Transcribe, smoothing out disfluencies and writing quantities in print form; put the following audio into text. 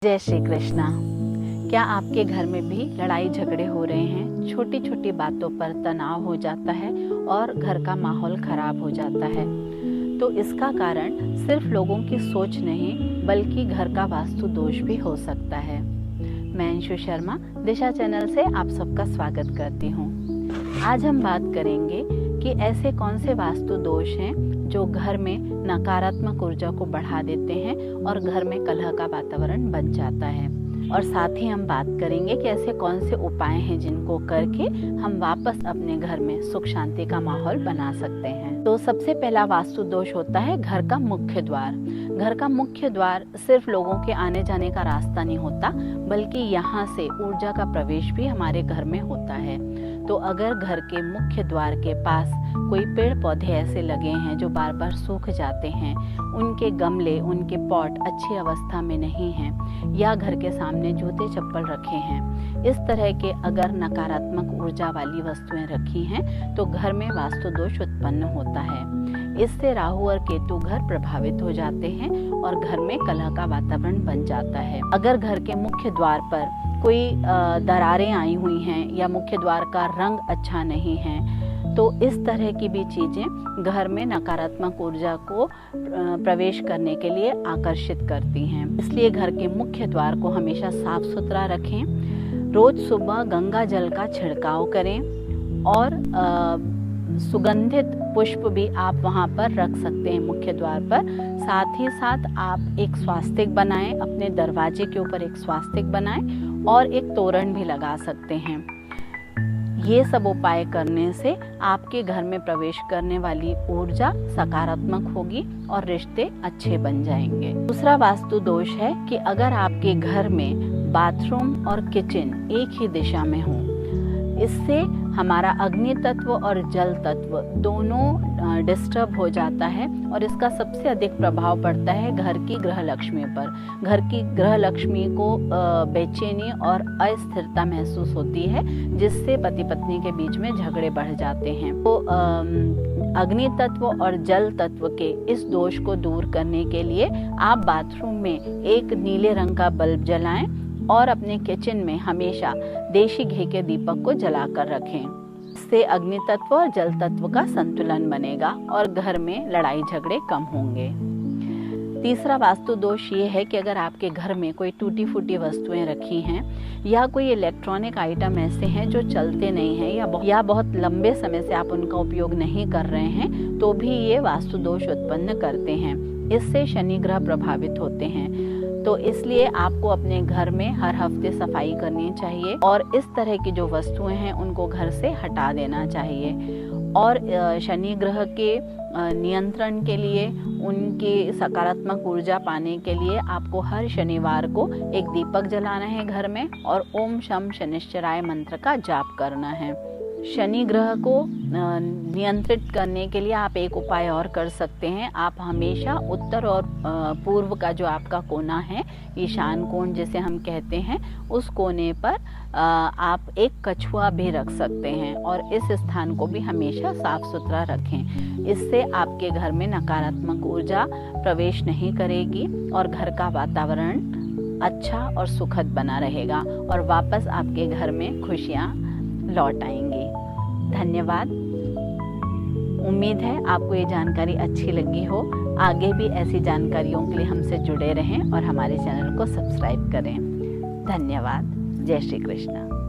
जय श्री कृष्णा। क्या आपके घर में भी लड़ाई झगड़े हो रहे हैं? छोटी छोटी बातों पर तनाव हो जाता है और घर का माहौल खराब हो जाता है। तो इसका कारण सिर्फ लोगों की सोच नहीं बल्कि घर का वास्तु दोष भी हो सकता है। मैं अंशु शर्मा दिशा चैनल से आप सबका स्वागत करती हूँ। आज हम बात करेंगे कि ऐसे कौन से वास्तु दोष हैं जो घर में नकारात्मक ऊर्जा को बढ़ा देते हैं और घर में कलह का वातावरण बन जाता है। और साथ ही हम बात करेंगे कि ऐसे कौन से उपाय हैं जिनको करके हम वापस अपने घर में सुख शांति का माहौल बना सकते हैं। तो सबसे पहला वास्तु दोष होता है घर का मुख्य द्वार। घर का मुख्य द्वार सिर्फ लोगों के आने जाने का रास्ता नहीं होता बल्कि यहाँ से ऊर्जा का प्रवेश भी हमारे घर में होता है। तो अगर घर के मुख्य द्वार के पास कोई पेड़ पौधे ऐसे लगे हैं जो बार बार सूख जाते हैं, उनके गमले, उनके पॉट अच्छी अवस्था में नहीं हैं, या घर के सामने जूते चप्पल रखे हैं, इस तरह के अगर नकारात्मक ऊर्जा वाली वस्तुएं रखी हैं तो घर में वास्तु दोष उत्पन्न होता है। इससे राहु और केतु घर प्रभावित हो जाते हैं और घर में कलह का वातावरण बन जाता है। अगर घर के मुख्य द्वार पर कोई दरारें आई हुई हैं या मुख्य द्वार का रंग अच्छा नहीं है तो इस तरह की भी चीजें घर में नकारात्मक ऊर्जा को प्रवेश करने के लिए आकर्षित करती हैं। इसलिए घर के मुख्य द्वार को हमेशा साफ सुथरा रखें। रोज सुबह गंगा जल का छिड़काव करें और सुगंधित पुष्प भी आप वहाँ पर रख सकते हैं मुख्य द्वार पर। साथ ही साथ आप एक स्वास्तिक बनाएं, अपने दरवाजे के ऊपर एक स्वास्तिक बनाएं और एक तोरण भी लगा सकते हैं। ये सब उपाय करने से आपके घर में प्रवेश करने वाली ऊर्जा सकारात्मक होगी और रिश्ते अच्छे बन जाएंगे। दूसरा वास्तु दोष है कि अगर आपके घर में बाथरूम और किचन एक ही दिशा में हो, इससे हमारा अग्नि तत्व और जल तत्व दोनों डिस्टर्ब हो जाता है और इसका सबसे अधिक प्रभाव पड़ता है घर की गृह लक्ष्मी पर। घर की गृह लक्ष्मी को बेचैनी और अस्थिरता महसूस होती है जिससे पति पत्नी के बीच में झगड़े बढ़ जाते हैं। तो अग्नि तत्व और जल तत्व के इस दोष को दूर करने के लिए आप बाथरूम में एक नीले रंग का बल्ब जलाएं और अपने किचन में हमेशा देशी घी के दीपक को जलाकर रखें। इससे अग्नि तत्व और जल तत्व का संतुलन बनेगा और घर में लड़ाई झगड़े कम होंगे। तीसरा वास्तु दोष ये है कि अगर आपके घर में कोई टूटी फूटी वस्तुएं रखी हैं या कोई इलेक्ट्रॉनिक आइटम ऐसे हैं जो चलते नहीं हैं या बहुत लंबे समय से आप उनका उपयोग नहीं कर रहे हैं तो भी ये वास्तु दोष उत्पन्न करते हैं। इससे शनि ग्रह प्रभावित होते हैं। तो इसलिए आपको अपने घर में हर हफ्ते सफाई करनी चाहिए और इस तरह की जो वस्तुएं हैं उनको घर से हटा देना चाहिए। और शनि ग्रह के नियंत्रण के लिए, उनकी सकारात्मक ऊर्जा पाने के लिए आपको हर शनिवार को एक दीपक जलाना है घर में और ओम शम शनिश्चराय मंत्र का जाप करना है। शनि ग्रह को नियंत्रित करने के लिए आप एक उपाय और कर सकते हैं। आप हमेशा उत्तर और पूर्व का जो आपका कोना है, ईशान कोण जिसे हम कहते हैं, उस कोने पर आप एक कछुआ भी रख सकते हैं और इस स्थान को भी हमेशा साफ सुथरा रखें। इससे आपके घर में नकारात्मक ऊर्जा प्रवेश नहीं करेगी और घर का वातावरण अच्छा और सुखद बना रहेगा और वापस आपके घर में खुशियाँ लौट आएंगी। धन्यवाद। उम्मीद है आपको ये जानकारी अच्छी लगी हो। आगे भी ऐसी जानकारियों के लिए हमसे जुड़े रहें और हमारे चैनल को सब्सक्राइब करें। धन्यवाद। जय श्री कृष्ण।